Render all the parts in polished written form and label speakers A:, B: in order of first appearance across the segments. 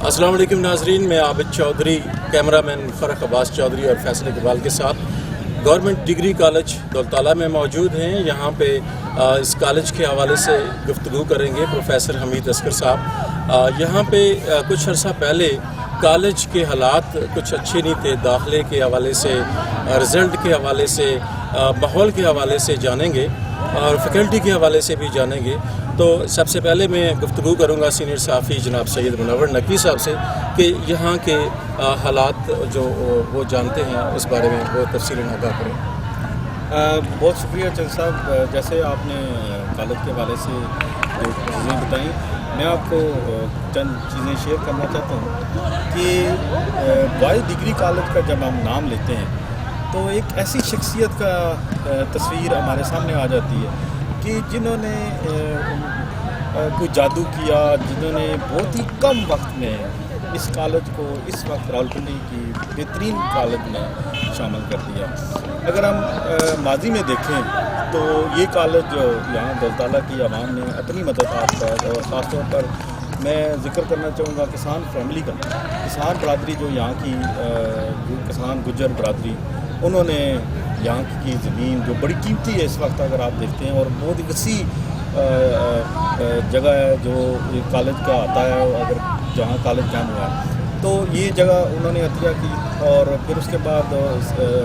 A: السلام علیکم ناظرین، میں عابد چودھری، کیمرہ مین فرق عباس چودھری اور فیصل اقبال کے ساتھ گورنمنٹ ڈگری کالج دولتالہ میں موجود ہیں۔ یہاں پہ اس کالج کے حوالے سے گفتگو کریں گے پروفیسر حمید اصغر صاحب۔ یہاں پہ کچھ عرصہ پہلے کالج کے حالات کچھ اچھے نہیں تھے، داخلے کے حوالے سے، رزلٹ کے حوالے سے، ماحول کے حوالے سے جانیں گے اور فیکلٹی کے حوالے سے بھی جانیں گے۔ تو سب سے پہلے میں گفتگو کروں گا سینئر صحافی جناب سید منور نقوی صاحب سے کہ یہاں کے حالات جو وہ جانتے ہیں اس بارے میں وہ تفصیل آگاہ کریں۔
B: بہت شکریہ چند صاحب، جیسے آپ نے کالج کے حوالے سے جو چیزیں بتائیں، میں آپ کو چند چیزیں شیئر کرنا چاہتا ہوں کہ بوائز ڈگری کالج کا جب ہم نام لیتے ہیں تو ایک ایسی شخصیت کا تصویر ہمارے سامنے آ جاتی ہے کہ جنہوں نے کوئی جادو کیا، جنہوں نے بہت ہی کم وقت میں اس کالج کو اس وقت راولپنڈی کی بہترین کالج میں شامل کر دیا۔ اگر ہم ماضی میں دیکھیں تو یہ کالج جو یہاں دولتالہ کی عوام نے اپنی مدد آپ کا، اور خاص طور پر میں ذکر کرنا چاہوں گا کسان فیملی کا، کسان برادری جو یہاں کی کسان گجر برادری، انہوں نے یہاں کی زمین جو بڑی قیمتی ہے اس وقت اگر آپ دیکھتے ہیں، اور بہت ہی وسیع جگہ ہے جو کالج کا آتا ہے، اگر جہاں کالج قائم ہوا ہے تو یہ جگہ انہوں نے عطیہ کی۔ اور پھر اس کے بعد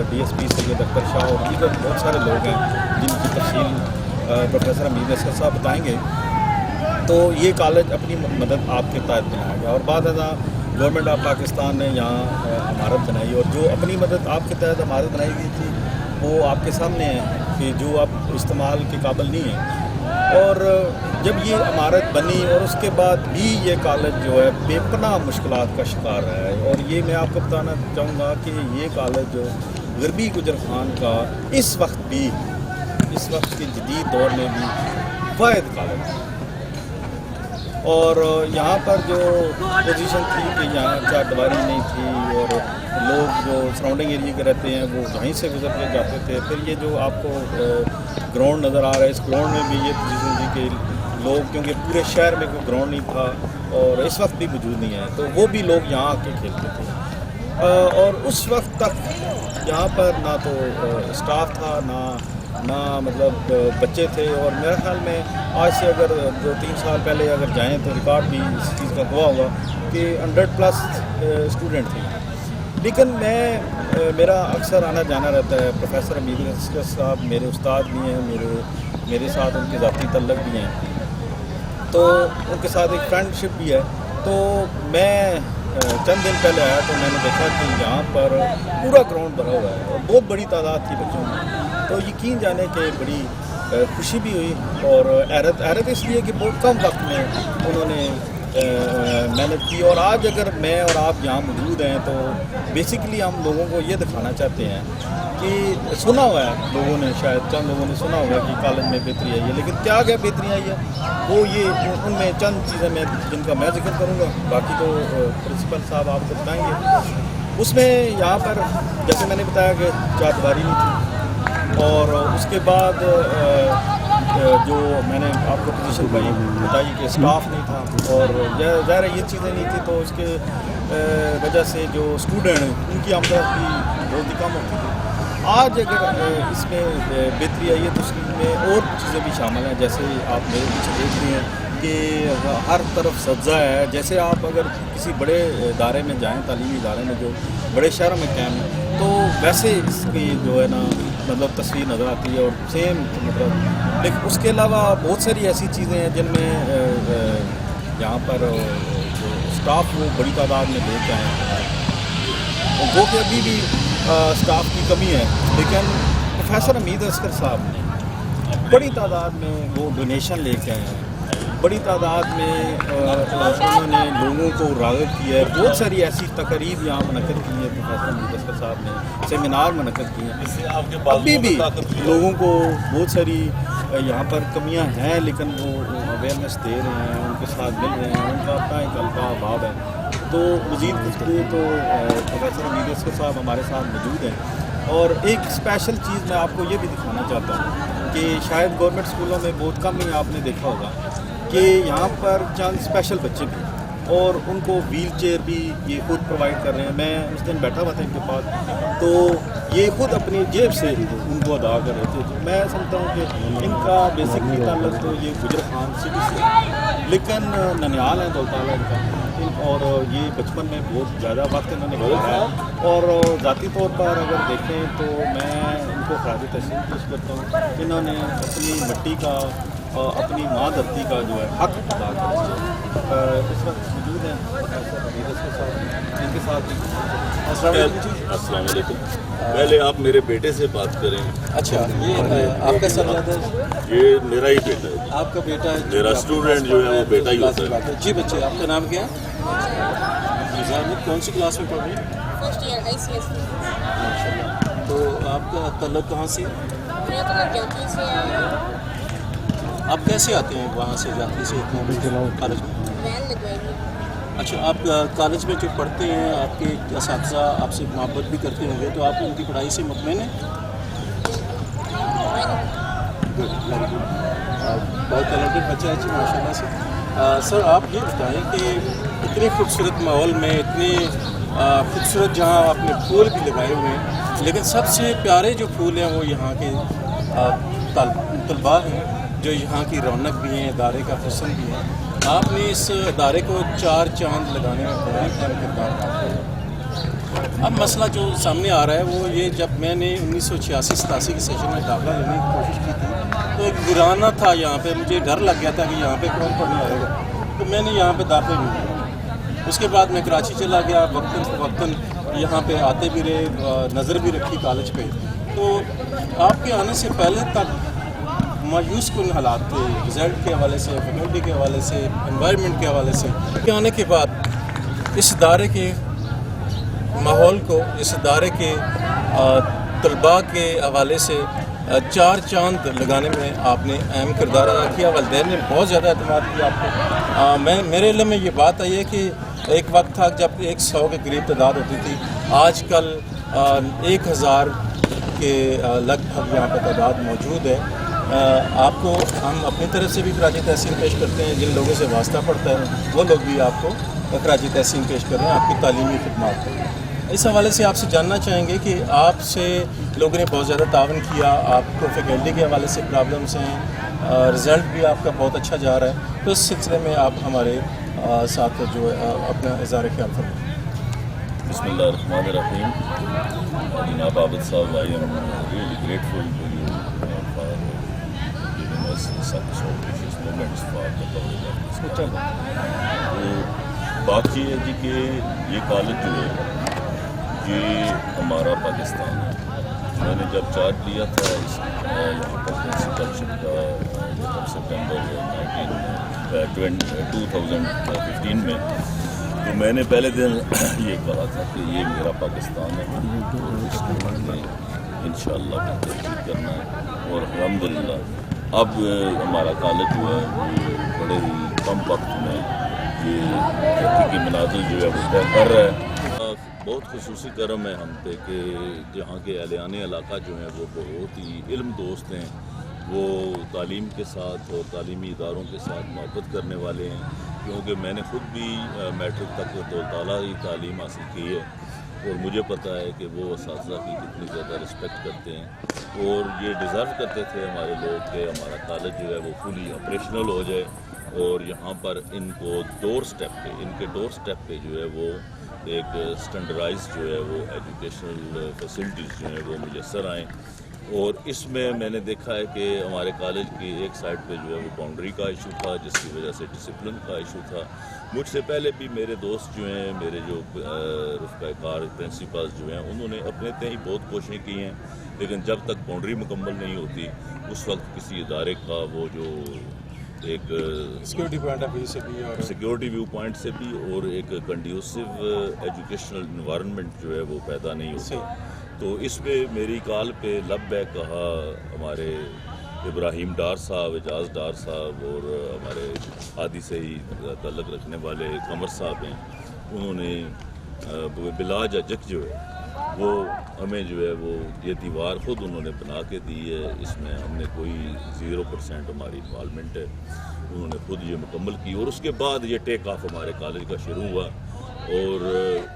B: ڈی ایس پی سید اختر شاہ اور دیگر بہت سارے لوگ ہیں جن کی تفصیل پروفیسر حمید اصغر صاحب بتائیں گے۔ تو یہ کالج اپنی مدد آپ کے تحت بنایا گیا، اور بعد ازاں گورنمنٹ آف پاکستان نے یہاں عمارت بنائی، اور جو اپنی مدد آپ کے تحت عمارت بنائی گئی تھی وہ آپ کے سامنے ہے کہ جو اب استعمال کے قابل نہیں ہے۔ اور جب یہ عمارت بنی اور اس کے بعد بھی یہ کالج جو ہے بے پناہ مشکلات کا شکار رہا ہے، اور یہ میں آپ کو بتانا چاہوں گا کہ یہ کالج جو غربی گجر خان کا اس وقت کے جدید دور میں بھی واحد کالج ہے۔ اور یہاں پر جو پوزیشن تھی کہ یہاں چاردیواری نہیں تھی اور لوگ جو سراؤنڈنگ ایریے کے رہتے ہیں وہ وہیں سے گزر کے جاتے تھے۔ پھر یہ جو آپ کو گراؤنڈ نظر آ رہا ہے، اس گراؤنڈ میں بھی یہ پوزیشن تھی کہ لوگ، کیونکہ پورے شہر میں کوئی گراؤنڈ نہیں تھا اور اس وقت بھی موجود نہیں ہے، تو وہ بھی لوگ یہاں آ کے کھیلتے تھے۔ اور اس وقت تک یہااں پر نہ تو اسٹاف تھا، نہ مطلب بچے تھے، اور میرے خیال میں آج سے اگر 2-3 سال پہلے اگر جائیں تو ریکارڈ بھی اس چیز کا ہوا ہوگا کہ 100+ اسٹوڈنٹ تھے۔ لیکن میرا اکثر آنا جانا رہتا ہے، پروفیسر حمید اصغر صاحب میرے استاد بھی ہیں، میرے ساتھ ان کے ذاتی تعلق بھی ہیں، تو ان کے ساتھ ایک فرینڈ شپ بھی ہے۔ تو میں چند دن پہلے آیا تو میں نے دیکھا کہ یہاں پر پورا گراؤنڈ بھرا ہوا ہے اور بہت بڑی تعداد تھی بچوں میں، تو یقین جانے کہ بڑی خوشی بھی ہوئی اور حیرت اس لیے کہ بہت کم وقت میں انہوں نے محنت کی۔ اور آج اگر میں اور آپ یہاں موجود ہیں تو بیسیکلی ہم لوگوں کو یہ دکھانا چاہتے ہیں کہ سنا ہوا ہے لوگوں نے، شاید چند لوگوں نے سنا ہوگا کہ کالج میں بہتری آئی ہے، لیکن کیا بہتری آئی ہے وہ یہ ان میں چند چیزیں میں جن کا میں ذکر کروں گا، باقی تو پرنسپل صاحب آپ کو بتائیں گے۔ اس میں یہاں پر جیسے میں نے بتایا کہ چاردیواری نہیں تھی، اور اس کے بعد جو میں نے آپ کو پوزیشن بتائی کہ اسٹاف نہیں تھا، اور ظاہر ہے یہ چیزیں نہیں تھی تو اس کے وجہ سے جو اسٹوڈنٹ ان کی آمدنی بھی بہت ہی کم ہوتی تھی۔ آج اگر اس میں بہتری آئی ہے تو اس میں اور چیزیں بھی شامل ہیں، جیسے آپ میرے پیچھے دیکھ رہے ہیں کہ ہر طرف سبزہ ہے۔ جیسے آپ اگر کسی بڑے ادارے میں جائیں، تعلیمی ادارے میں جو بڑے شہروں میں قائم ہے، تو ویسے اس کی جو ہے نا مطلب تصویر نظر آتی ہے اور سیم مطلب، لیکن اس کے علاوہ بہت ساری ایسی چیزیں ہیں جن میں یہاں پر جو اسٹاف وہ بڑی تعداد میں دیکھ آئے ہیں، وہ کہ ابھی بھی اسٹاف کی کمی ہے، لیکن پروفیسر حمید اصغر صاحب نے بڑی تعداد میں وہ ڈونیشن لے کے آئے ہیں، بڑی تعداد میں انہوں نے لوگوں کو راغب کیا ہے، بہت ساری ایسی تقریب یہاں منعقد کی ہیں پروفیسر حمید اصغر صاحب نے، سیمینار منعقد کیے ہیں۔ ابھی بھی لوگوں کو بہت ساری یہاں پر کمیاں ہیں، لیکن وہ اویئرنیس دے رہے ہیں، ان کے ساتھ مل رہے ہیں، ان کا اپنا ایک القاء باب ہے۔ تو مزید گفتگو تو پروفیسر حمید اصغر صاحب ہمارے ساتھ موجود ہیں، اور ایک اسپیشل چیز میں آپ کو یہ بھی دکھانا چاہتا ہوں کہ شاید گورنمنٹ اسکولوں میں بہت کم ہی آپ نے دیکھا ہوگا کہ یہاں پر چند اسپیشل بچے بھی، اور ان کو ویل چیئر بھی یہ خود پرووائڈ کر رہے ہیں. میں اس دن بیٹھا ہوا تھا ان کے پاس تو یہ خود اپنی جیب سے ان کو ادا کر رہے تھے. تو میں سمجھتا ہوں کہ ان کا بیسکلی تعلق تو یہ گجر خان سٹی سے، لیکن ننیال ہے دولتالہ ان کا، اور یہ بچپن میں بہت زیادہ وقت انہوں نے گزارا ہے. اور ذاتی طور پر اگر دیکھیں تو میں ان کو خراج تحسین پیش کرتا ہوں. انہوں نے اپنی مٹی کا، اپنی ماں دھرتی کا جو ہے حق ادا کیا. اس وقت موجود ہیں کے ساتھ، ان کے ساتھ.
C: السلام علیکم. پہلے آپ میرے بیٹے سے بات کریں.
A: اچھا، یہ آپ کا سرزادہ ہے؟
C: یہ میرا ہی بیٹا ہے.
A: آپ کا بیٹا ہے؟
C: میرا اسٹوڈنٹ جو ہے وہ بیٹا ہی ہوتا ہے.
A: جی بچے، آپ کا نام کیا ہے؟ نظام. کون سی کلاس میں پڑھ رہے ہیں؟
D: First year ICS.
A: ماشاء اللہ. تو آپ کا تعلق کہاں سے؟
D: میرا تو جاتی سے ہے.
A: آپ کیسے آتے ہیں وہاں سے جاتی سے کالج میں؟
D: وین لگوائی ہوئی.
A: اچھا، آپ کالج میں جو پڑھتے ہیں آپ کے اساتذہ آپ سے محبت بھی کرتے ہوں گے، تو آپ ان کی پڑھائی سے مطمئن ہیں؟ بہت ٹیلنٹڈ بچہ ہے جی، ماشاء اللہ سے. سر آپ یہ بتائیں کہ اتنے خوبصورت ماحول میں، اتنے خوبصورت جہاں آپ نے پھول بھی لگائے ہوئے ہیں، لیکن سب سے پیارے جو پھول ہیں وہ یہاں کے طلباء ہیں، جو یہاں کی رونق بھی ہیں، ادارے کا حسن بھی ہے. آپ نے اس ادارے کو 4 چاند لگانے میں بہت اہم کردار ادا کیا. اب مسئلہ جو سامنے آ رہا ہے وہ یہ، جب میں نے 1986-87 کے سیشن میں داخلہ لینے کی کوشش کی تھی تو ایک ویرانہ تھا یہاں پہ. مجھے ڈر لگ گیا تھا کہ یہاں پہ کون پڑھنے آئے گا، تو میں نے یہاں پہ داخلے نہیں لیا. اس کے بعد میں کراچی چلا گیا، وقتاً یہاں پہ آتے بھی رہے، نظر بھی رکھی کالج پہ. تو آپ کے آنے سے پہلے تک مایوس کن حالات تھے، رزلٹ کے حوالے سے، فیکلٹی کے حوالے سے، انوائرمنٹ کے حوالے سے. کے آنے کے بعد اس ادارے کے ماحول کو، اس ادارے کے طلباء کے حوالے سے 4 چاند لگانے میں آپ نے اہم کردار ادا کیا. والدین نے بہت زیادہ اعتماد کیا آپ کو. میرے علم میں یہ بات آئی ہے کہ ایک وقت تھا جب 100 کے قریب تعداد ہوتی تھی، آج کل 1000 کے لگ بھگ یہاں پہ تعداد موجود ہے. آپ کو ہم اپنی طرف سے بھی خراج تحسین پیش کرتے ہیں. جن لوگوں سے واسطہ پڑتا ہے وہ لوگ بھی آپ کو خراج تحسین پیش کر رہے ہیں آپ کی تعلیمی خدمات کو. اس حوالے سے آپ سے جاننا چاہیں گے کہ آپ سے لوگوں نے بہت زیادہ تعاون کیا. آپ کو فیکلٹی کے حوالے سے پرابلمس ہیں، رزلٹ بھی آپ کا بہت اچھا جا رہا ہے. تو اس سلسلے میں آپ ہمارے ساتھ جو ہے اپنا اظہار خیال فرمائیں.
C: بسم اللہ الرحمن الرحیم. جناب عابد صاحب, I am really grateful to you for giving us such auspicious moments for the coverage of this college. تو بات یہ ہے جی کہ یہ کالج جو ہے یہ ہمارا پاکستان ہے. میں نے جب چارج لیا تھا یہاں پر پرنسپلشپ کا سپٹمبر 2015 میں, تو میں نے پہلے دن یہ کہا تھا کہ یہ میرا پاکستان ہے, اس کو ہم نے انشاءاللہ بہتر کرنا ہے. اور الحمدللہ اب ہمارا کالج جو ہے بڑے ہی کم وقت میں یہ تحقیقی منازل جو ہے وہ طے کر رہا ہے. بہت خصوصی کرم ہے ہم پہ کہ جہاں کے اہلیان علاقہ جو ہیں وہ بہت ہی علم دوست ہیں, وہ تعلیم کے ساتھ اور تعلیمی اداروں کے ساتھ محبت کرنے والے ہیں. کیونکہ میں نے خود بھی میٹرک تک دولتالہ ہی تعلیم حاصل کی ہے اور مجھے پتہ ہے کہ وہ اساتذہ کی کتنی زیادہ رسپیکٹ کرتے ہیں. اور یہ ڈیزرو کرتے تھے ہمارے لوگ کہ ہمارا کالج جو ہے وہ فلی آپریشنل ہو جائے, اور یہاں پر ان کو ڈور سٹیپ پہ جو ہے وہ ایک اسٹینڈرڈائز جو ہے وہ ایجوکیشنل فیسلٹیز جو ہیں وہ میسر آئیں. اور اس میں میں نے دیکھا ہے کہ ہمارے کالج کی ایک سائڈ پہ جو ہے وہ باؤنڈری کا ایشو تھا, جس کی وجہ سے ڈسپلن کا ایشو تھا. مجھ سے پہلے بھی میرے دوست جو ہیں, میرے جو رفقۂ کار پرنسپلز جو ہیں, انہوں نے اپنے تئیں بہت کوششیں کی ہیں, لیکن جب تک باؤنڈری مکمل نہیں ہوتی اس وقت کسی ادارے کا وہ جو ایک سیکیورٹی ویو پوائنٹ سے بھی اور ایک کنڈیوسو ایجوکیشنل انوائرمنٹ جو ہے وہ پیدا نہیں ہوتی. تو اس پہ میری کال پہ لب بیک کہا ہمارے ابراہیم ڈار صاحب, اعجاز ڈار صاحب, اور ہمارے ہادی سے ہی تعلق رکھنے والے قمر صاحب ہیں. انہوں نے بلا جھجک جو ہے وہ ہمیں جو ہے وہ یہ دیوار خود انہوں نے بنا کے دی ہے. اس میں ہم نے کوئی 0% ہماری انوالومنٹ ہے. انہوں نے خود یہ مکمل کی، اور اس کے بعد یہ ٹیک آف ہمارے کالج کا شروع ہوا، اور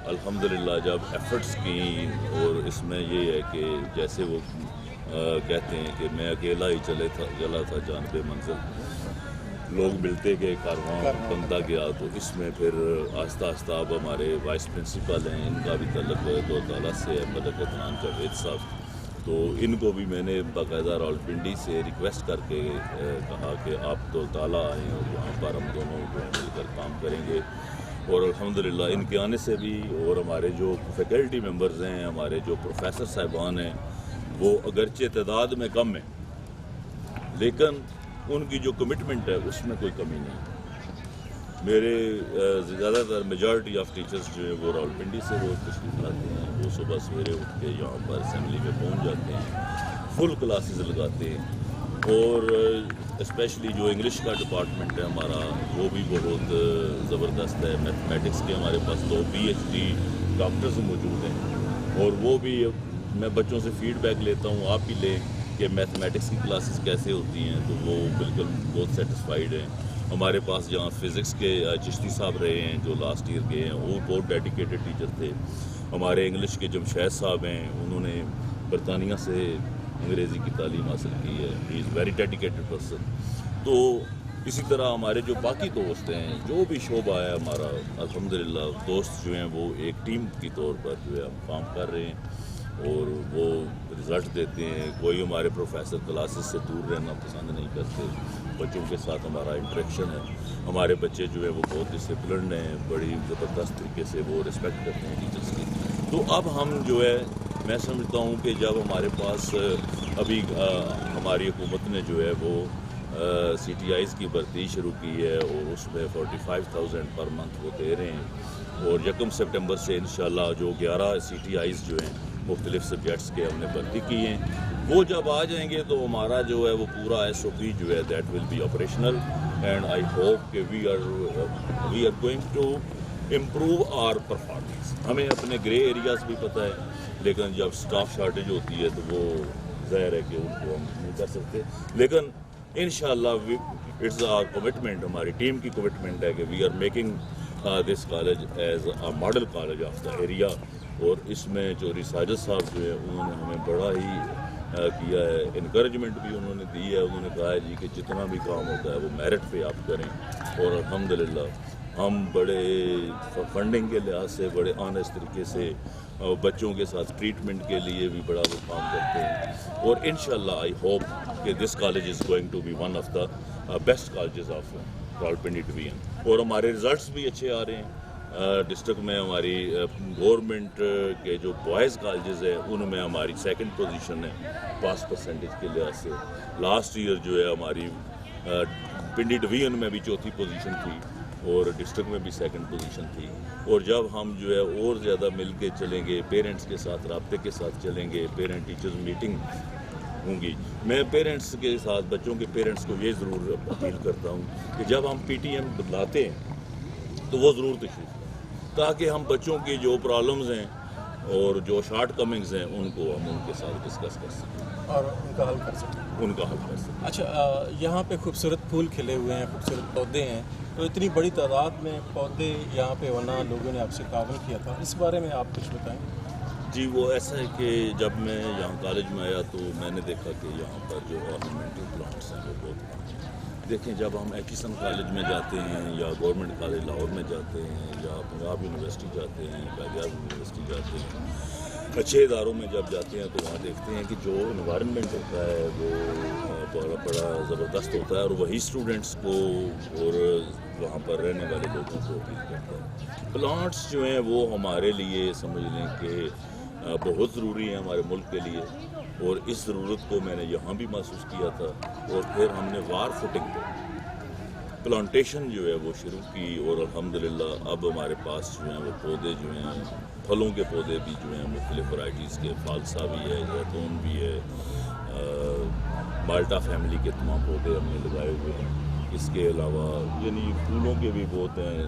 C: الحمدللہ جب ایفرٹس کی، اور اس میں یہ ہے کہ جیسے وہ کہتے ہیں کہ میں اکیلا ہی چلا تھا جانب منزل، لوگ ملتے گئے، کارواں بنتا گیا، تو اس میں پھر آہستہ آہستہ اب ہمارے وائس پرنسپل ہیں، ان کا بھی تعلق دولتالہ سے ہے، ملک عدنان جاوید صاحب، تو ان کو بھی میں نے باقاعدہ راولپنڈی سے ریکویسٹ کر کے کہا کہ آپ دولتالہ آئیں اور وہاں پر ہم دونوں مل کر کام کریں گے، اور الحمدللہ ان کے آنے سے بھی، اور ہمارے جو فیکلٹی ممبرز ہیں، ہمارے جو پروفیسر صاحبان ہیں، وہ اگرچہ تعداد میں کم ہیں لیکن ان کی جو کمٹمنٹ ہے اس میں کوئی کمی نہیں۔ میرے زیادہ تر میجارٹی آف ٹیچرز جو ہیں وہ راولپنڈی سے وہ تشریف لاتے ہیں، وہ صبح سویرے اٹھ کے یہاں پر اسمبلی میں پہنچ جاتے ہیں، فل کلاسز لگاتے ہیں، اور اسپیشلی جو انگلش کا ڈپارٹمنٹ ہے ہمارا وہ بھی بہت زبردست ہے۔ میتھمیٹکس کے ہمارے پاس 2 PhD ڈاکٹرز موجود ہیں، اور وہ بھی میں بچوں سے فیڈ بیک لیتا ہوں، آپ بھی لیں کہ میتھمیٹکس کی کلاسز کیسے ہوتی ہیں، تو وہ بالکل بہت سیٹسفائیڈ ہیں۔ ہمارے پاس جہاں فزکس کے چشتی صاحب رہے ہیں جو لاسٹ ایئر گئے ہیں، وہ بہت ڈیڈیکیٹڈ ٹیچر تھے۔ ہمارے انگلش کے جمشید صاحب ہیں، انہوں نے برطانیہ سے انگریزی کی تعلیم حاصل کی ہے، ہی از ویری ڈیڈیکیٹڈ پرسن۔ تو اسی طرح ہمارے جو باقی دوست ہیں، جو بھی شعبہ ہے ہمارا، الحمدللہ دوست جو ہیں وہ ایک ٹیم کی طور پر جو ہے ہم کام کر رہے ہیں، اور وہ رزلٹ دیتے ہیں۔ کوئی ہمارے پروفیسر کلاسز سے دور رہنا پسند نہیں کرتے، بچوں کے ساتھ ہمارا انٹریکشن ہے، ہمارے بچے جو ہیں وہ بہت ڈسپلنڈ ہیں، بڑی زبردست طریقے سے وہ رسپیکٹ کرتے ہیں ٹیچرس کی۔ تو اب ہم جو ہے، میں سمجھتا ہوں کہ جب ہمارے پاس ابھی ہماری حکومت نے جو ہے وہ CTIs کی بھرتی شروع کی ہے، اور اس میں 45,000 پر منتھ وہ دے رہے ہیں، اور 1 سپٹمبر سے انشاءاللہ جو 11 CTIs جو ہیں مختلف سبجیکٹس کے ہم نے بھرتی کی ہیں، وہ جب آ جائیں گے تو ہمارا جو ہے وہ پورا SOP جو ہے that will be operational, and I hope کہ we are going to improve our performance. ہمیں اپنے گرے ایریاز بھی پتہ ہے، لیکن جب اسٹاف شارٹیج ہوتی ہے تو وہ ظاہر ہے کہ ان کو ہم نہیں کر سکتے، لیکن انشاءاللہ اٹس آر کمٹمنٹ، ہماری ٹیم کی کمٹمنٹ ہے کہ we are making this college as a model college of the area. اور اس میں جو ریساجد صاحب جو ہے انہوں نے ہمیں بڑا ہی کیا ہے، انکریجمنٹ بھی انہوں نے دی ہے، انہوں نے کہا ہے جی کہ جتنا بھی کام ہوتا ہے وہ میرٹ پہ آپ کریں، اور الحمدللہ ہم بڑے فنڈنگ کے لحاظ سے بڑے آنیسٹ طریقے سے بچوں کے ساتھ ٹریٹمنٹ کے لیے بھی بڑا وہ کام کرتے ہیں، اور انشاءاللہ آئی ہوپ کہ this college is going to be one of the best colleges of Rawalpindi division, اور ہمارے رزلٹس بھی اچھے آ رہے ہیں۔ ڈسٹرکٹ میں ہماری گورنمنٹ کے جو بوائز کالجز ہیں ان میں ہماری 2nd پوزیشن ہے پاس پرسنٹیج کے لحاظ سے۔ لاسٹ ایئر جو ہے ہماری پنڈی ڈویژن میں بھی 4تھی پوزیشن تھی، اور ڈسٹرکٹ میں بھی 2nd پوزیشن تھی، اور جب ہم جو ہے اور زیادہ مل کے چلیں گے، پیرنٹس کے ساتھ رابطے کے ساتھ چلیں گے، پیرنٹ ٹیچرز میٹنگ ہوں گی، میں پیرنٹس کے ساتھ بچوں کے پیرنٹس کو یہ ضرور اپیل کرتا ہوں کہ جب ہم PTM بتلاتے ہیں تو وہ ضرور تشریف لیں، تاکہ ہم بچوں کی جو پرابلمز ہیں اور جو شارٹ کمنگز ہیں ان کو ہم ان کے ساتھ ڈسکس کر سکیں
A: اور ان کا حل کر سکیں۔ اچھا، یہاں پہ خوبصورت پھول کھلے ہوئے ہیں، خوبصورت پودے ہیں، تو اتنی بڑی تعداد میں پودے یہاں پہ ہونا لوگوں نے آپ سے تعاون کیا تھا، اس بارے میں آپ کچھ بتائیں۔
C: جی، وہ ایسا ہے کہ جب میں یہاں کالج میں آیا تو میں نے دیکھا کہ یہاں پر جو آرنامنٹل پلانٹس ہیں وہ بہت دیکھیں، جب ہم ایچیسن کالج میں جاتے ہیں یا گورنمنٹ کالج لاہور میں جاتے ہیں یا پنجاب یونیورسٹی جاتے ہیں، بیگیار یونیورسٹی جاتے ہیں، اچھے اداروں میں جب جاتے ہیں تو وہاں دیکھتے ہیں کہ جو انوائرمنٹ ہوتا ہے وہ بڑا زبردست ہوتا ہے، اور وہی اسٹوڈنٹس کو اور وہاں پر رہنے والے لوگوں کو اپیل کرتا ہے۔ پلانٹس جو ہیں وہ ہمارے لیے سمجھ لیں کہ بہت ضروری ہیں ہمارے ملک کے لیے، اور اس ضرورت کو میں نے یہاں بھی محسوس کیا تھا، اور پھر ہم نے وار فوٹنگ پہ پلانٹیشن جو ہے وہ شروع کی، اور الحمدللہ اب ہمارے پاس جو ہیں وہ پودے جو ہیں، پھلوں کے پودے بھی جو ہیں مختلف ورائٹیز کے، فالسا بھی ہے، زیتون بھی ہے، مالٹا فیملی کے تمام پودے ہم نے لگائے ہوئے ہیں۔ اس کے علاوہ یعنی پھولوں کے بھی بہت ہیں،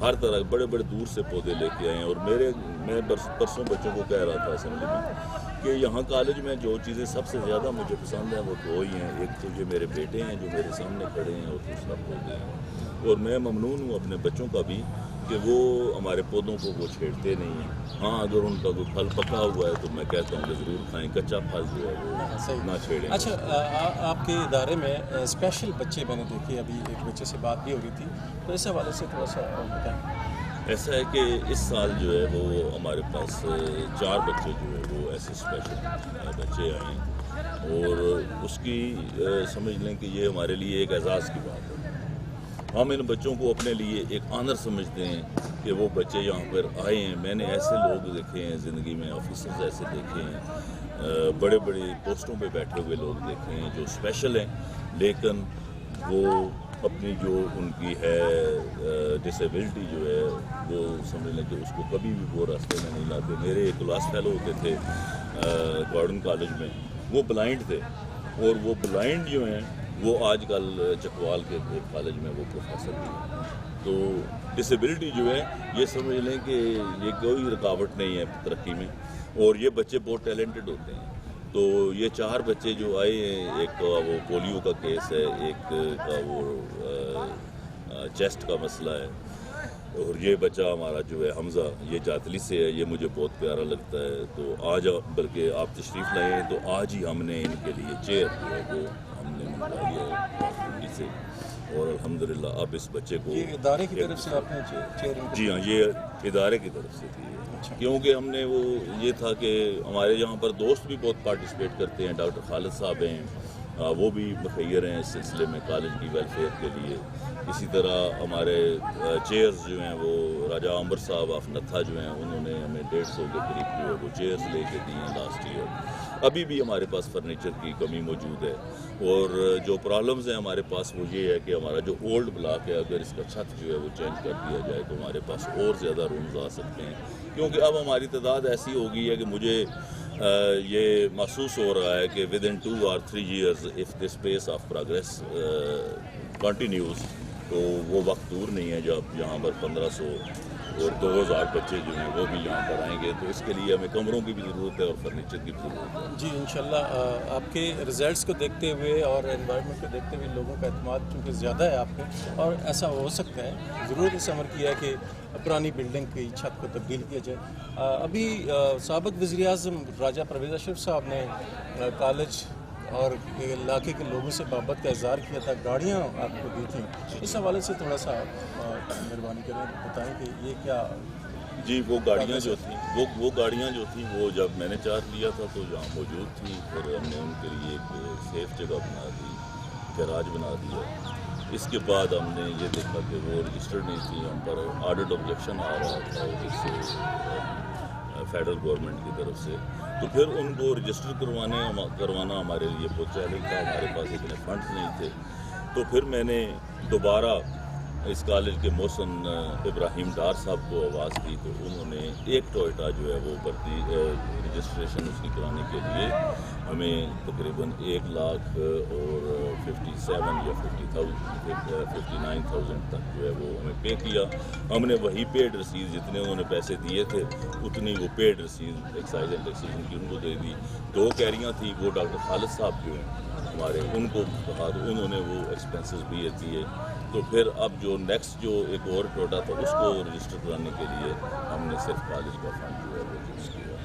C: ہر طرح بڑے بڑے دور سے پودے لے کے آئے ہیں. اور میں پرسوں بچوں کو کہہ رہا تھا اسمبلی میں کہ یہاں کالج میں جو چیزیں سب سے زیادہ مجھے پسند ہیں وہ دو ہی ہیں. ایک تو یہ میرے بیٹے ہیں جو میرے سامنے کھڑے ہیں، اور دوسرا پودے ہیں. اور میں ممنون ہوں اپنے بچوں کا بھی کہ وہ ہمارے پودوں کو وہ چھیڑتے نہیں ہیں. ہاں اگر ان کا کوئی پھل پکا ہوا ہے تو میں کہتا ہوں کہ ضرور کھائیں، کچا پھل جو ہے وہ نہ چھیڑیں.
A: اچھا، آپ کے ادارے میں اسپیشل بچے میں نے دیکھے، ابھی ایک بچے سے بات بھی ہو رہی تھی، تو اس حوالے سے تھوڑا سا بتائیں.
C: ایسا ہے کہ اس سال جو ہے وہ ہمارے پاس 4 بچے جو ہے وہ ایسے اسپیشل بچے آئے ہیں، اور اس کی سمجھ لیں کہ یہ ہمارے لیے ایک اعزاز کی بات ہے. ہم ان بچوں کو اپنے لیے ایک آنر سمجھتے ہیں کہ وہ بچے یہاں پر آئے ہیں. میں نے ایسے لوگ دیکھے ہیں زندگی میں، آفیسرز ایسے دیکھے ہیں، بڑے بڑے پوسٹوں پہ بیٹھے ہوئے لوگ دیکھے ہیں جو اسپیشل ہیں، لیکن وہ اپنی جو ان کی ہے ڈسیبلٹی جو ہے وہ سمجھ لیں کہ اس کو کبھی بھی وہ راستے میں نہیں لاتے. میرے ایک کلاس فیلو ہوتے تھے گارڈن کالج میں، وہ بلائنڈ تھے، اور وہ بلائنڈ جو ہیں وہ آج کل چکوال کے کالج میں وہ پروفیسر بھی ہیں. تو ڈسیبلٹی جو ہے یہ سمجھ لیں کہ یہ کوئی رکاوٹ نہیں ہے ترقی میں، اور یہ بچے بہت ٹیلنٹڈ ہوتے ہیں. تو یہ 4 بچے جو آئے ہیں، ایک کا وہ پولیو کا کیس ہے، ایک کا وہ چیسٹ کا مسئلہ ہے، اور یہ بچہ ہمارا جو ہے حمزہ، یہ جاتلی سے ہے. یہ مجھے بہت پیارا لگتا ہے. تو آج بلکہ آپ تشریف لائے ہیں تو آج ہی ہم نے ان کے لیے چیئر جو ہے وہ ہم نے منگوائی ہے سے، اور الحمدللہ اب اس بچے کو
A: یہ ادارے کی طرف سے آپ نے چیئر؟
C: جی ہاں، یہ ادارے کی طرف سے تھی. کیونکہ ہم نے وہ یہ تھا کہ ہمارے یہاں پر دوست بھی بہت پارٹیسپیٹ کرتے ہیں. ڈاکٹر خالد صاحب ہیں، وہ بھی مخیر ہیں اس سلسلے میں کالج کی ویلفیئر کے لیے. اسی طرح ہمارے چیئرز جو ہیں وہ راجہ عمر صاحب آف نتھا جو ہیں، انہوں نے ہمیں 150 کے قریب جو ہے وہ چیئرز لے کے دی ہیں لاسٹ ایئر. ابھی بھی ہمارے پاس فرنیچر کی کمی موجود ہے، اور جو پرابلمز ہیں ہمارے پاس وہ یہ ہے کہ ہمارا جو اولڈ بلاک ہے، اگر اس کا چھت جو ہے وہ چینج کر دیا جائے تو ہمارے پاس اور زیادہ رومز آ سکتے ہیں. کیونکہ اب ہماری تعداد ایسی ہو گئی ہے کہ مجھے یہ محسوس ہو رہا ہے کہ with in 2 or 3 years if this pace of progress continues تو وہ وقت دور نہیں ہے جب یہاں پر 1500 اور 2000 بچے جو ہیں وہ بھی یہاں پر آئیں گے. تو اس کے لیے ہمیں کمروں کی بھی ضرورت ہے اور فرنیچر کی بھی ضرورت ہے.
A: جی انشاءاللہ آپ کے رزلٹس کو دیکھتے ہوئے اور انوائرمنٹ کو دیکھتے ہوئے لوگوں کا اعتماد چونکہ زیادہ ہے آپ پہ، اور ایسا ہو سکتا ہے ضرور اس عمر کیا ہے کہ پرانی بلڈنگ کی چھت کو تبدیل کیا جائے. ابھی سابق وزیر اعظم راجہ پرویز اشرف صاحب نے کالج اور علاقے کے لوگوں سے محبت کا اظہار کیا تھا، گاڑیاں آپ کو دی تھیں. اس حوالے سے تھوڑا سا مہربانی کریں بتائیں کہ یہ کیا.
C: جی وہ گاڑیاں جو تھیں وہ گاڑیاں جو تھیں وہ جب میں نے چارج لیا تھا تو یہاں موجود تھیں. پھر ہم نے ان کے لیے ایک سیف جگہ بنا دی، گیراج بنا دیا. اس کے بعد ہم نے یہ دیکھا کہ وہ رجسٹرڈ نہیں تھی. ہم پر آرڈرڈ آبجیکشن آ رہا تھا اس سے فیڈرل گورنمنٹ کی طرف سے. تو پھر ان کو رجسٹر کروانا ہمارے لیے بہت چیلنج تھا. ہمارے پاس اتنے فنڈز نہیں تھے. تو پھر میں نے دوبارہ اس کالج کے محسن ابراہیم ڈار صاحب کو آواز دی تو انہوں نے ایک ٹوئٹا جو ہے وہ بھرتی رجسٹریشن اس کی کرانے کے لیے ہمیں تقریباً 1,57,000 یا 59,000 تک جو ہے وہ ہمیں پے کیا. ہم نے وہی پیڈ رسید جتنے انہوں نے پیسے دیے تھے اتنی وہ پیڈ رسید ایکسائز اینڈ ٹیکسیشن کی ان کو دے دی. 2 کیریاں تھیں وہ ڈاکٹر خالد صاحب جو ہیں ہمارے ان کو کہا تو انہوں نے وہ ایکسپینسز بھی دیے. تو پھر اب جو نیکسٹ جو ایک اور ٹوٹا تھا اس کو رجسٹر کرانے کے لیے ہم نے صرف کالج کا فنڈ جو ہے وہ یوز کیا.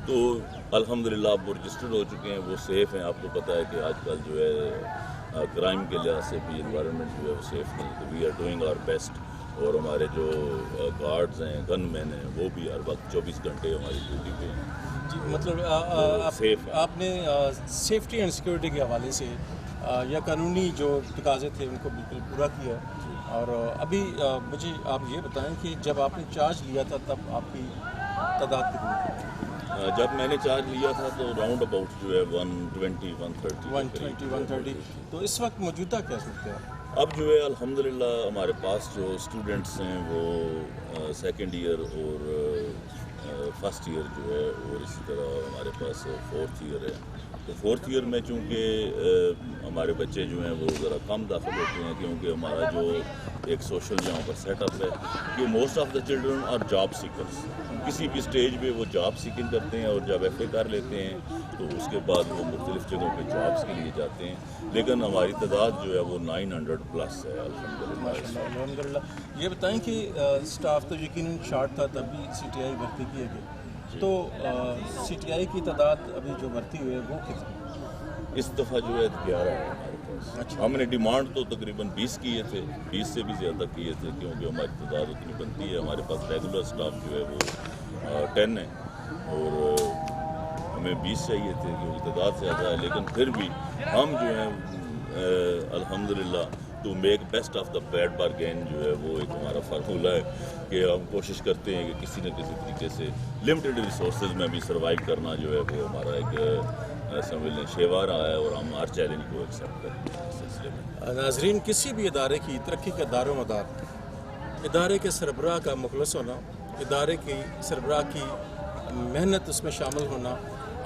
C: تو الحمدللہ اب وہ رجسٹرڈ ہو چکے ہیں، وہ سیف ہیں. آپ کو پتہ ہے کہ آج کل جو ہے کرائم کے لحاظ سے بھی انوائرمنٹ جو ہے وہ سیف نہیں. تو we are doing our best. اور ہمارے جو گارڈز ہیں، گن مین ہیں، وہ بھی ہر وقت 24 گھنٹے ہماری ڈیوٹی پہ ہیں.
A: جی مطلب آپ نے سیفٹی اینڈ سیکورٹی کے حوالے سے یا قانونی جو تقاضے تھے ان کو بالکل پورا کیا. اور ابھی مجھے آپ یہ بتائیں کہ جب آپ نے چارج لیا تھا تب آپ کی تعداد کتنی تھی؟
C: جب میں نے چارج لیا تھا تو راؤنڈ اباؤٹ جو ہے 120-130.
A: تو اس وقت موجودہ کیا صورت ہے؟
C: اب جو ہے الحمدللہ ہمارے پاس جو اسٹوڈنٹس ہیں وہ سیکنڈ ایئر اور فرسٹ ایئر جو ہے، اور اسی طرح ہمارے پاس 4th ایئر ہے. تو 4th ایئر میں چونکہ ہمارے بچے جو ہیں وہ ذرا کم داخل ہوتے ہیں کیونکہ ہمارا جو ایک سوشل یہاں پر سیٹ اپ ہے کہ most of the children are job seekers. کسی بھی سٹیج پہ وہ جاب سیکنگ کرتے ہیں اور جب ایف اے کر لیتے ہیں تو اس کے بعد وہ مختلف جگہوں پہ جابس کے لیے جاتے ہیں. لیکن ہماری تعداد جو ہے وہ 900 پلس ہے
A: الحمدللہ. یہ بتائیں کہ اسٹاف تو یقیناً شارٹ تھا تب بھی سی ٹی آئی بھرتی کیے گئے, تو سی ٹی آئی کی تعداد ابھی جو بھرتی ہوئی ہے وہ کتنی؟
C: اس دفعہ جو ہے 11 ہے ہمارے پاس. ہم نے ڈیمانڈ تو تقریباً 20 کیے تھے, 20 سے بھی زیادہ کیے تھے کیونکہ ہماری تعداد اتنی بنتی ہے. ہمارے پاس ریگولر اسٹاف جو ہے وہ 10 ہے اور ہمیں 20 چاہیے تھے کیونکہ تعداد زیادہ ہے. لیکن پھر بھی ہم جو ہیں الحمدللہ to make best of the bad bargain جو ہے وہ ایک ہمارا فارمولہ ہے کہ ہم کوشش کرتے ہیں کہ کسی نہ کسی طریقے سے لمیٹڈ ریسورسز میں بھی سروائیو کرنا جو ہے وہ ہمارا ایک سمجھ لیں شیوا رہا ہے اور ہم ہر چیلنج کو ایکسیپٹ کرتے ہیں اس سلسلے میں.
A: ناظرین, کسی بھی ادارے کی ترقی کا دار و مدار ادارے کے سربراہ کا مخلص ہونا, ادارے کی سربراہ کی محنت اس میں شامل ہونا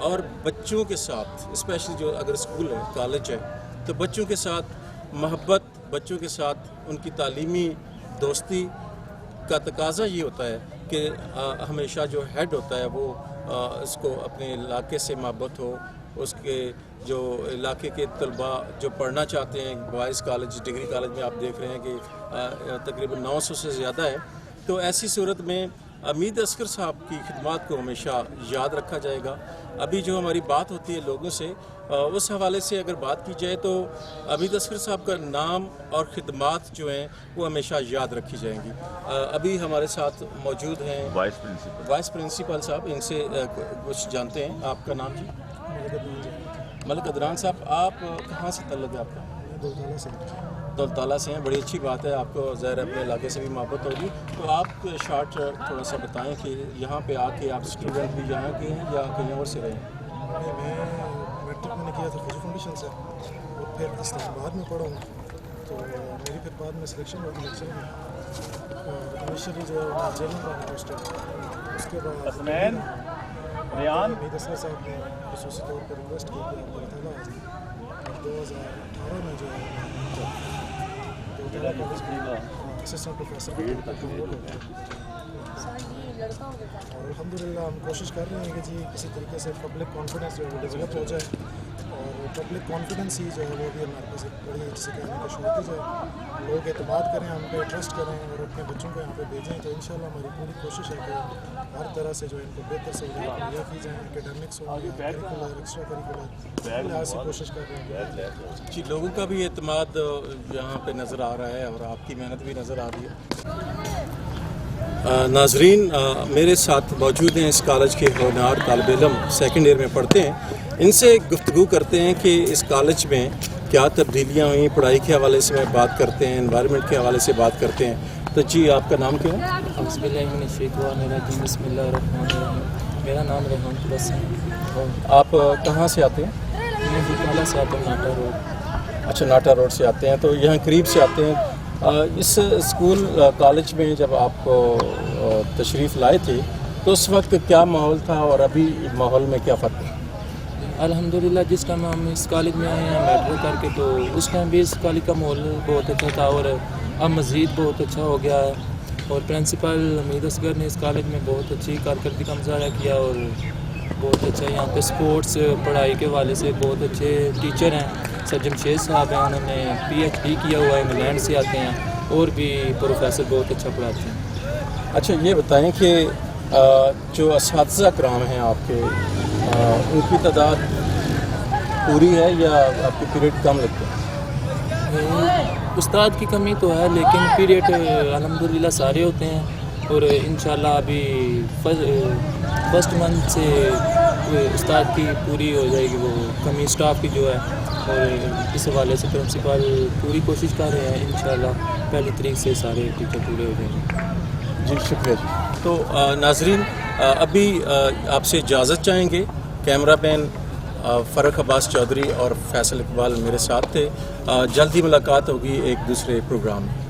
A: اور بچوں کے ساتھ اسپیشلی جو اگر اسکول ہے کالج ہے تو بچوں کے ساتھ محبت, بچوں کے ساتھ ان کی تعلیمی دوستی کا تقاضا یہ ہوتا ہے کہ ہمیشہ جو ہیڈ ہوتا ہے وہ اس کو اپنے علاقے سے محبت ہو. اس کے جو علاقے کے طلباء جو پڑھنا چاہتے ہیں, بوائز کالج ڈگری کالج میں آپ دیکھ رہے ہیں کہ تقریباً 900 سے زیادہ ہے, تو ایسی صورت میں امید اصغر صاحب کی خدمات کو ہمیشہ یاد رکھا جائے گا. ابھی جو ہماری بات ہوتی ہے لوگوں سے, اس حوالے سے اگر بات کی جائے تو امید اصغر صاحب کا نام اور خدمات جو ہیں وہ ہمیشہ یاد رکھی جائیں گی. ابھی ہمارے ساتھ موجود ہیں وائس پرنسپل صاحب, ان سے کچھ جانتے ہیں. آپ کا نام جی؟ ملک ادنان صاحب. آپ کہاں سے تعلق ہے آپ کا؟ دولتالہ سے ہیں. بڑی اچھی بات ہے, آپ کو ظاہر اپنے علاقے سے بھی محبت ہوگی. تو آپ شارٹ تھوڑا سا بتائیں کہ یہاں پہ آ کے آپ اسٹوڈنٹ بھی یہاں کے ہیں یا کہیں اور سے رہے ہیں؟
E: میں میٹرک میں نے کیا تھا فوجی فاؤنڈیشن سے اور پھر اسلام آباد میں پڑھا ہوں, تو میری پھر بعد میں سلیکشن ہوگی لیکچر میں اور انیشلی جو ہے جیلنگ کا پوسٹ ہے. اس کے بعد امید اصغر صاحب نے خصوصی طور پر ریکویسٹ کی کہ آپ دولتالہ آ جائیں, اور 2018 میں جو ہے دولتالہ کالج اسسٹنٹ پروفیسر کے طور پر انرول ہو گیا. اور الحمدللہ ہم کوشش کر رہے ہیں کہ جی کسی طریقے سے پبلک کانفیڈنس جو ہے وہ ڈیولپ ہو جائے, اور پبلک کانفیڈنس ہی جو ہے وہ بھی ہمارے پاس ایک بڑی جسے کہنے کا شوق ہے. لوگ اعتماد کریں, ہم پہ ٹرسٹ کریں اور اپنے بچوں کو یہاں پہ بھیجیں. تو انشاءاللہ ہماری پوری کوشش ہے کہ ہر طرح سے جو ان کو بہتر سہولیات مہیا کی جائیں, اکیڈمکس ہو یا کریکولر ایکسٹرا کریکولر, لحاظ سے کوشش کر رہے ہیں.
A: جی, لوگوں کا بھی اعتماد یہاں پہ نظر آ رہا ہے اور آپ کی محنت بھی نظر آ رہی ہے. ناظرین, میرے ساتھ موجود ہیں اس کالج کے ہونہار طالب علم, سیکنڈ ایئر میں پڑھتے ہیں. ان سے گفتگو کرتے ہیں کہ اس کالج میں کیا تبدیلیاں ہوئیں, پڑھائی کے حوالے سے میں بات کرتے ہیں, انوائرمنٹ کے حوالے سے بات کرتے ہیں. تو جی, آپ کا نام کیا ہے؟
F: بسم اللہ الرحمن الرحیم. میرا نام ریحان پلس ہے.
A: آپ کہاں سے آتے ہیں؟
F: میں دولتالہ سے آتا ہوں, ناٹا روڈ.
A: اچھا, ناٹا روڈ سے آتے ہیں, تو یہاں قریب سے آتے ہیں. اس اسکول کالج میں جب آپ تشریف لائے تھے تو اس وقت کیا ماحول تھا اور ابھی ماحول میں کیا فرق ہے؟
F: الحمدللہ جس ٹائم ہم اس کالج میں آئے ہیں میٹرک کر کے, تو اس ٹائم بھی اس کالج کا ماحول بہت اچھا تھا اور اب مزید بہت اچھا ہو گیا ہے. اور پرنسپل امید اصغر نے اس کالج میں بہت اچھی کارکردگی کا مظاہرہ کیا اور بہت اچھا یہاں پہ اسپورٹس پڑھائی کے حوالے سے بہت اچھے ٹیچر ہیں. سر جمشید صاحب ہیں, انہوں نے PhD کیا ہوا ہے, انگلینڈ سے آتے ہیں, اور بھی پروفیسر بہت اچھا پڑھاتے ہیں.
A: اچھا, یہ بتائیں کہ جو اساتذہ کرام ہیں آپ کے, ان کی تعداد پوری ہے یا آپ کے پیریڈ کم لگتے ہیں؟
F: استاد کی کمی تو ہے لیکن پیریڈ الحمدللہ سارے ہوتے ہیں, اور انشاءاللہ ابھی فرسٹ منتھ سے استاد کی پوری ہو جائے گی وہ کمی اسٹاف کی جو ہے. اور اس حوالے سے پرنسپل پوری کوشش کر رہے ہیں, انشاءاللہ 1 تاریخ سے سارے ٹیچر پورے ہو جائیں گے.
A: جی, شکریہ. تو ناظرین, ابھی آپ سے اجازت چاہیں گے. کیمرہ مین فرق عباس چودھری اور فیصل اقبال میرے ساتھ تھے. جلد ہی ملاقات ہوگی ایک دوسرے پروگرام میں.